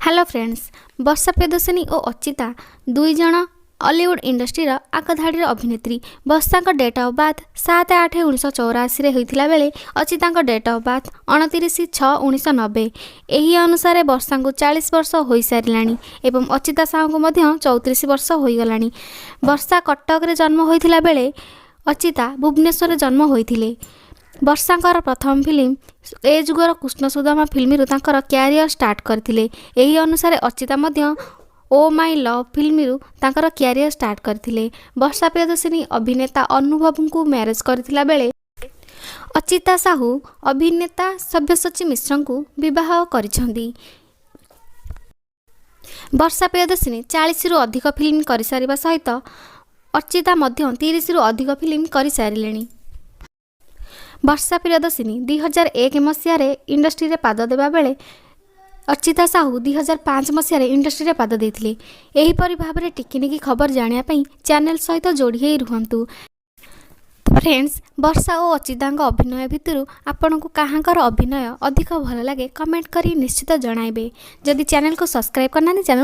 Hello friends, वर्षा प्रियदर्शिनी और अर्चिता दुई जन हॉलीवुड इंडस्ट्रीर आगधाड़ी अभिनेत्री। वर्षा डेट ऑफ बर्थ 7/8/1984 होता बेले अर्चिता डेट ऑफ बर्थ 29/6/1990। यही अनुसार वर्षा को 40 वर्ष हो सारा एवं अर्चिता साहू को 34 वर्ष हो गला। वर्षा कटक रे जन्म होता बेले अर्चिता भुवनेश्वर जन्म होते। वर्षांकर प्रथम फिल्म ए जुगर Krishna Sudama film career start करथिले। एही अनुसार अर्चिता ओ my love film career start करथिले। वर्षा प्रियदर्शिनी अभिनेता अनुभव को मैरिज करथिला बेले अर्चिता साहू अभिनेता सव्यसाची मिश्र को विवाह करिसेंती। वर्षा प्रियदर्शिनी 40 रु अधिक फिल्म कर सारिबा सहित अर्चिता 30 रु अधिक फिल्म कर सारिलेनी। वर्षा प्रियदर्शिनी 2001 मसीह इंडस्ट्री रे पाद देबा बेले अर्चिता साहू 2005 मसीह इंडस्ट्री रे पाद देथिले। एहीपरि भाबरे टिकिनिकी खबर जानिया पई चैनल सहित जोड़ी हे रुहंतु। फ्रेंड्स, वर्षा और अर्चिता अभिनय भितर आपनको काहांकर अभिनय अधिक भल लगे कमेंट करी निश्चित जणाइबे। जदि चैनल को सब्सक्राइब करना चैनल